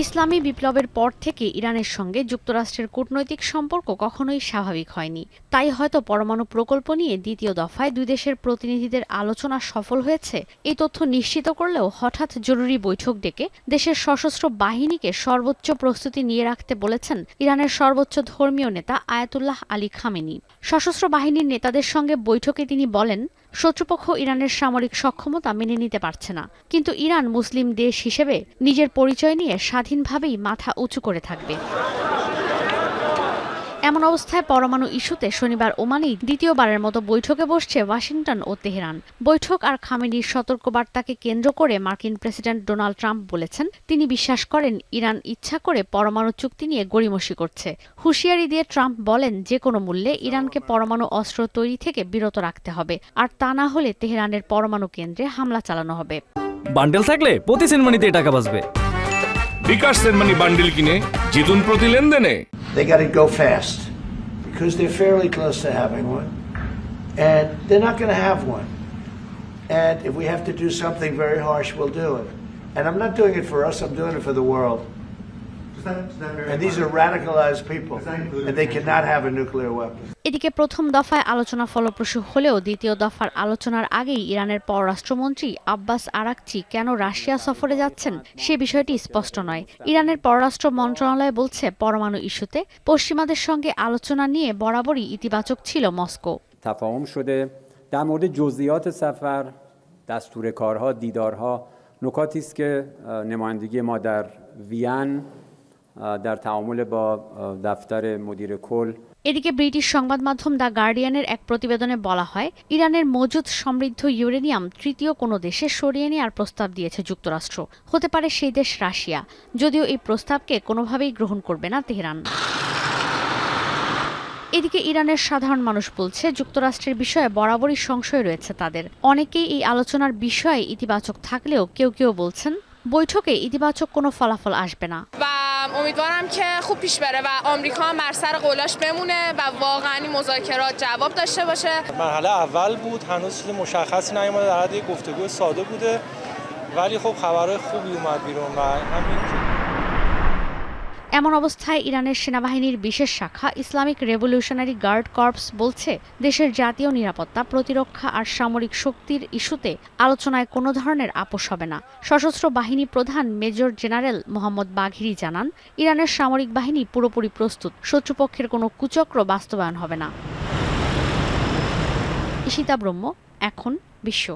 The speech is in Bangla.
ইসলামী বিপ্লবের পর থেকে ইরানের সঙ্গে যুক্তরাষ্ট্রের কূটনৈতিক সম্পর্ক কখনোই স্বাভাবিক হয়নি। তাই হয়তো পরমাণু প্রকল্প নিয়ে দ্বিতীয় দফায় দুই দেশের প্রতিনিধিদের আলোচনা সফল হয়েছে এই তথ্য নিশ্চিত করলেও হঠাৎ জরুরি বৈঠক ডেকে দেশের সশস্ত্র বাহিনীকে সর্বোচ্চ প্রস্তুতি নিয়ে রাখতে বলেছেন ইরানের সর্বোচ্চ ধর্মীয় নেতা আয়াতুল্লাহ আলী খামেনি। সশস্ত্র বাহিনীর নেতাদের সঙ্গে বৈঠকে তিনি বলেন, শত্রুপক্ষ ইরানের সামরিক সক্ষমতা মেনে নিতে পারছে না, কিন্তু ইরান মুসলিম দেশ হিসেবে নিজের পরিচয় নিয়ে স্বাধীনভাবেই মাথা উঁচু করে থাকবে। এমন অবস্থায় পরমাণু ইস্যুতে শনিবার ওমানেই দ্বিতীয়বারের মতো বৈঠকে বসছে ওয়াশিংটন ও তেহরান। বৈঠক আর খামেনির সতর্কবার্তাকে কেন্দ্র করে মার্কিন প্রেসিডেন্ট ডোনাল্ড ট্রাম্প বলেছেন, তিনি বিশ্বাস করেন ইরান ইচ্ছা করে পরমাণু চুক্তি নিয়ে গড়িমসি করছে। হুঁশিয়ারি দিয়ে ট্রাম্প বলেন, যে কোনো মূল্যে ইরানকে পরমাণু অস্ত্র তৈরি থেকে বিরত রাখতে হবে, আর তা না হলে তেহরানের পরমাণু কেন্দ্রে হামলা চালানো হবে। বান্ডেল থাকলে প্রতি সেনমানিতে টাকা বাঁচবে। বিকাশ সেনমানি বান্ডেল কিনে জিতুন প্রতি লেনদেনে। They got to go fast because they're fairly close to having one, and they're not going to have one. And if we have to do something very harsh, we'll do it. And I'm not doing it for us, I'm doing it for the world. And these are radicalized people, and they cannot have a nuclear weapon. এদিকে প্রথম দফায় আলোচনা ফলপ্রসূ হলেও দ্বিতীয় দফার আলোচনার আগেই ইরানের পররাষ্ট্রমন্ত্রী আব্বাস আরাকচি কেন রাশিয়া সফরে যাচ্ছেন সে বিষয়টি স্পষ্ট নয়। ইরানের পররাষ্ট্র মন্ত্রণালয় বলছে, পরমাণু ইস্যুতে পশ্চিমাদের সঙ্গে আলোচনা নিয়ে বরাবরই ইতিবাচক ছিল মস্কো। تفاهم شده در مورد جزئیات سفر، دستور کارها، دیدارها، نکاتی است که نمایندگی ما در وین در تعامل با دفتر مدیر کل। এদিকে ব্রিটিশ সংবাদ মাধ্যম দ্য গার্ডিয়ানের এক প্রতিবেদনে বলা হয়, ইরানের মজুদ সমৃদ্ধ ইউরেনিয়াম তৃতীয় কোনো দেশে সরিয়ে নেওয়ার প্রস্তাব দিয়েছে যুক্তরাষ্ট্র। হতে পারে সেই দেশ রাশিয়া, যদিও এই প্রস্তাবকে কোনোভাবেই গ্রহণ করবে না তেহরান। এদিকে ইরানের সাধারণ মানুষ বলছে, যুক্তরাষ্ট্রের বিষয়ে বরাবরই সংশয় রয়েছে তাদের। অনেকেই এই আলোচনার বিষয়ে ইতিবাচক থাকলেও কেউ কেউ বলছেন, বৈঠকে ইতিবাচক কোনো ফলাফল আসবে না। امیدوارم که خوب پیش بره و آمریکا هم بر سر قولاش بمونه و واقعا این مذاکرات جواب داشته باشه. مرحله اول بود، هنوز چیز مشخصی نیومده، در حد یک گفتگو ساده بوده، ولی خب خبرهای خوبی اومد بیرون و همین এমন অবস্থায় ইরানের সেনাবাহিনীর বিশেষ শাখা ইসলামিক রেভলিউশনারি গার্ড কর্পস বলছে, দেশের জাতীয় নিরাপত্তা, প্রতিরক্ষা আর সামরিক শক্তির ইস্যুতে আলোচনায় কোনো ধরনের আপোষ হবে না। সশস্ত্র বাহিনী প্রধান মেজর জেনারেল মোহাম্মদ বাঘিরি জানান, ইরানের সামরিক বাহিনী পুরোপুরি প্রস্তুত, শত্রুপক্ষের কোনো কুচক্র বাস্তবায়ন হবে না। ঈশিতা ব্রহ্ম, এখন বিশ্ব।